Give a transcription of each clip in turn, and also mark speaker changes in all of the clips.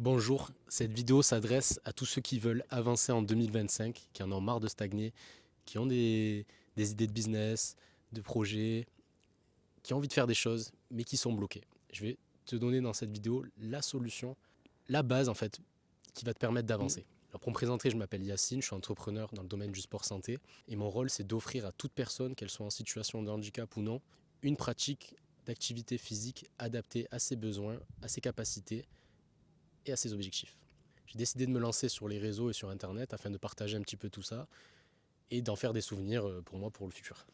Speaker 1: Bonjour, cette vidéo s'adresse à tous ceux qui veulent avancer en 2025, qui en ont marre de stagner, qui ont des idées de business, de projets, qui ont envie de faire des choses, mais qui sont bloqués. Je vais te donner dans cette vidéo la solution, la base en fait, qui va te permettre d'avancer. Alors pour me présenter, je m'appelle Yacine, je suis entrepreneur dans le domaine du sport santé, et mon rôle c'est d'offrir à toute personne, qu'elle soit en situation de handicap ou non, une pratique d'activité physique adaptée à ses besoins, à ses capacités et à ses objectifs. J'ai décidé de me lancer sur les réseaux et sur Internet afin de partager un petit peu tout ça et d'en faire des souvenirs pour moi pour le futur.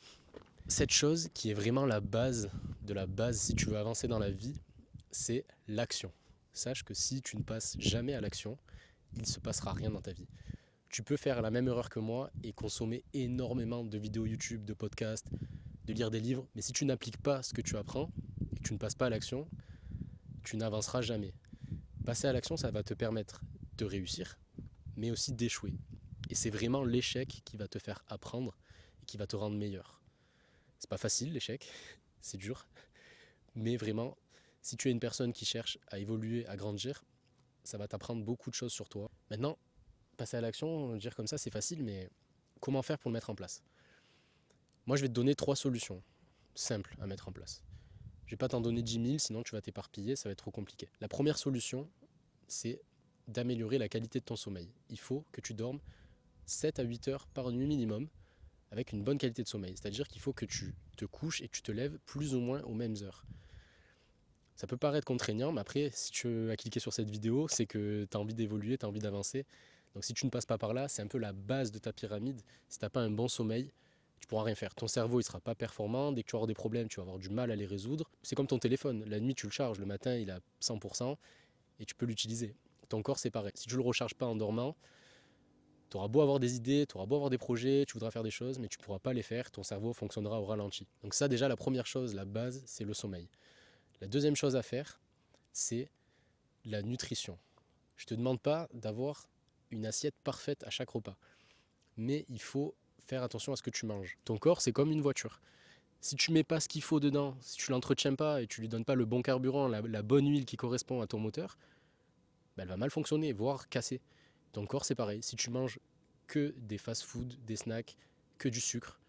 Speaker 1: Cette chose qui est vraiment la base de la base si tu veux avancer dans la vie, c'est l'action. Sache que si tu ne passes jamais à l'action, il ne se passera rien dans ta vie. Tu peux faire la même erreur que moi et consommer énormément de vidéos YouTube, de podcasts, de lire des livres, mais si tu n'appliques pas ce que tu apprends et que tu ne passes pas à l'action, tu n'avanceras jamais. Passer à l'action, ça va te permettre de réussir, mais aussi d'échouer. Et c'est vraiment l'échec qui va te faire apprendre et qui va te rendre meilleur. C'est pas facile l'échec, c'est dur, mais vraiment, si tu es une personne qui cherche à évoluer, à grandir, ça va t'apprendre beaucoup de choses sur toi. Maintenant, passer à l'action, dire comme ça, c'est facile, mais comment faire pour le mettre en place? Moi, je vais te donner 3 solutions simples à mettre en place. Je vais pas t'en donner 10 000, sinon tu vas t'éparpiller, ça va être trop compliqué. La première solution, c'est d'améliorer la qualité de ton sommeil. Il faut que tu dormes 7 à 8 heures par nuit minimum avec une bonne qualité de sommeil. C'est-à-dire qu'il faut que tu te couches et que tu te lèves plus ou moins aux mêmes heures. Ça peut paraître contraignant, mais après, si tu as cliqué sur cette vidéo, c'est que tu as envie d'évoluer, tu as envie d'avancer. Donc si tu ne passes pas par là, c'est un peu la base de ta pyramide. Si tu n'as pas un bon sommeil, tu pourras rien faire. Ton cerveau, il sera pas performant. Dès que tu vas avoir des problèmes, tu vas avoir du mal à les résoudre. C'est comme ton téléphone. La nuit, tu le charges. Le matin, il est à 100% et tu peux l'utiliser. Ton corps, c'est pareil. Si tu ne le recharges pas en dormant, tu auras beau avoir des idées, tu auras beau avoir des projets, tu voudras faire des choses, mais tu ne pourras pas les faire, ton cerveau fonctionnera au ralenti. Donc ça déjà, la première chose, la base, c'est le sommeil. La deuxième chose à faire, c'est la nutrition. Je ne te demande pas d'avoir une assiette parfaite à chaque repas, mais il faut faire attention à ce que tu manges. Ton corps, c'est comme une voiture. Si tu mets pas ce qu'il faut dedans, si tu l'entretiens pas et tu lui donnes pas le bon carburant, la bonne huile qui correspond à ton moteur, ben elle va mal fonctionner, voire casser. Ton corps, c'est pareil. Si tu manges que des fast-foods, des snacks, que du sucre,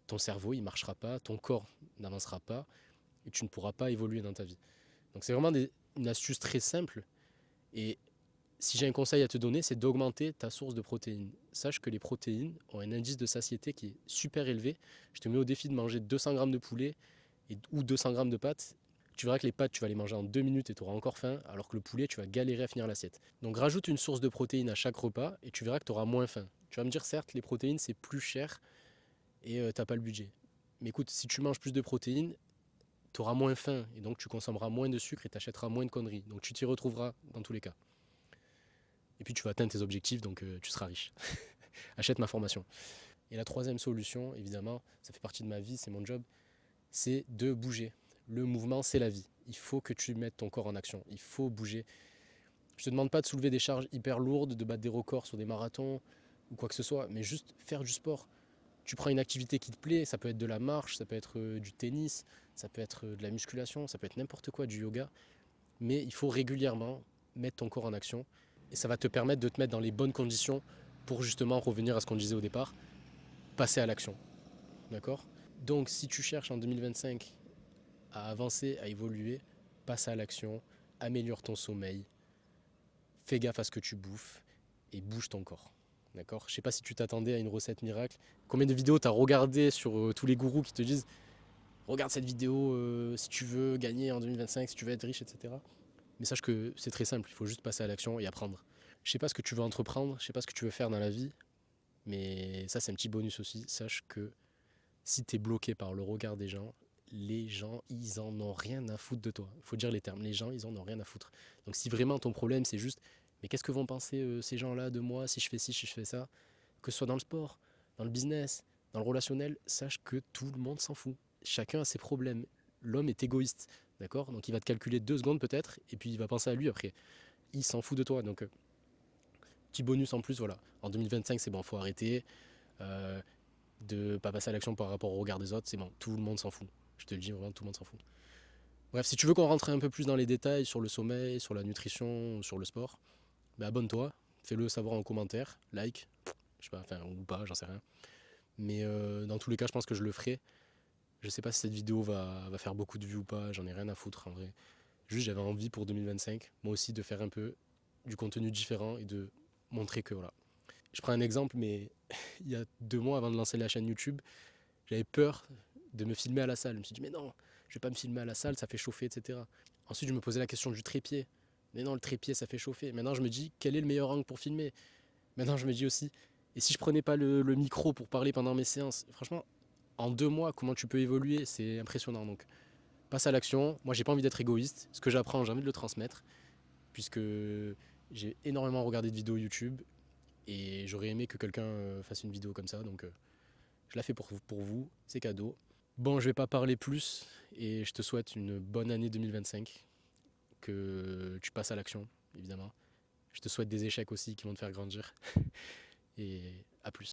Speaker 1: ton cerveau, il ne marchera pas, ton corps n'avancera pas et tu ne pourras pas évoluer dans ta vie. Donc c'est vraiment une astuce très simple. Et si j'ai un conseil à te donner, c'est d'augmenter ta source de protéines. Sache que les protéines ont un indice de satiété qui est super élevé. Je te mets au défi de manger 200 grammes de poulet ou 200 grammes de pâtes. Tu verras que les pâtes, tu vas les manger en 2 minutes et tu auras encore faim, alors que le poulet, tu vas galérer à finir l'assiette. Donc rajoute une source de protéines à chaque repas et tu verras que tu auras moins faim. Tu vas me dire, certes, les protéines, c'est plus cher et t'as pas le budget. Mais écoute, si tu manges plus de protéines, tu auras moins faim et donc tu consommeras moins de sucre et tu achèteras moins de conneries. Donc tu t'y retrouveras dans tous les cas. Et puis tu vas atteindre tes objectifs, donc tu seras riche. Achète ma formation. Et la troisième solution, évidemment, ça fait partie de ma vie, c'est mon job, c'est de bouger. Le mouvement, c'est la vie. Il faut que tu mettes ton corps en action. Il faut bouger. Je te demande pas de soulever des charges hyper lourdes, de battre des records sur des marathons ou quoi que ce soit, mais juste faire du sport. Tu prends une activité qui te plaît, ça peut être de la marche, ça peut être du tennis, ça peut être de la musculation, ça peut être n'importe quoi, du yoga, mais il faut régulièrement mettre ton corps en action et ça va te permettre de te mettre dans les bonnes conditions pour justement revenir à ce qu'on disait au départ, passer à l'action. D'accord? Donc si tu cherches en 2025 à avancer, à évoluer, passe à l'action, améliore ton sommeil, fais gaffe à ce que tu bouffes et bouge ton corps. D'accord? Je sais pas si tu t'attendais à une recette miracle. Combien de vidéos tu as regardé sur tous les gourous qui te disent regarde cette vidéo si tu veux gagner en 2025, si tu veux être riche, etc. Mais sache que c'est très simple, il faut juste passer à l'action et apprendre. Je sais pas ce que tu veux entreprendre, je sais pas ce que tu veux faire dans la vie, mais ça c'est un petit bonus aussi. Sache que si tu es bloqué par le regard des gens, les gens, ils en ont rien à foutre de toi. Il faut dire les termes, les gens, ils en ont rien à foutre. Donc si vraiment ton problème c'est juste, mais qu'est-ce que vont penser ces gens-là de moi si je fais ci, si je fais ça, que ce soit dans le sport, dans le business, dans le relationnel, sache que tout le monde s'en fout. Chacun a ses problèmes. L'homme est égoïste, d'accord? Donc il va te calculer 2 secondes peut-être, et puis il va penser à lui après. Il s'en fout de toi, donc petit bonus en plus, voilà. En 2025, c'est bon, faut arrêter de pas passer à l'action par rapport au regard des autres, c'est bon, tout le monde s'en fout. Je te le dis, vraiment, tout le monde s'en fout. Bref, si tu veux qu'on rentre un peu plus dans les détails sur le sommeil, sur la nutrition, sur le sport, bah abonne-toi, fais-le savoir en commentaire, like, je sais pas, enfin ou pas, j'en sais rien. Mais dans tous les cas, je pense que je le ferai. Je sais pas si cette vidéo va faire beaucoup de vues ou pas, j'en ai rien à foutre en vrai. Juste j'avais envie pour 2025, moi aussi, de faire un peu du contenu différent et de montrer que voilà. Je prends un exemple, mais il y a 2 mois avant de lancer la chaîne YouTube, j'avais peur de me filmer à la salle. Je me suis dit, mais non, je vais pas me filmer à la salle, ça fait chauffer, etc. Ensuite, je me posais la question du trépied. Mais non, le trépied, ça fait chauffer. Maintenant, je me dis, quel est le meilleur angle pour filmer? Maintenant, je me dis aussi, et si je prenais pas le micro pour parler pendant mes séances? Franchement, en 2 mois, comment tu peux évoluer? C'est impressionnant. Donc, passe à l'action. Moi, j'ai pas envie d'être égoïste. Ce que j'apprends, j'ai envie de le transmettre, puisque j'ai énormément regardé de vidéos YouTube et j'aurais aimé que quelqu'un fasse une vidéo comme ça. Donc, je la fais pour vous. C'est cadeau. Bon, je vais pas parler plus et je te souhaite une bonne année 2025, que tu passes à l'action, évidemment. Je te souhaite des échecs aussi qui vont te faire grandir et à plus.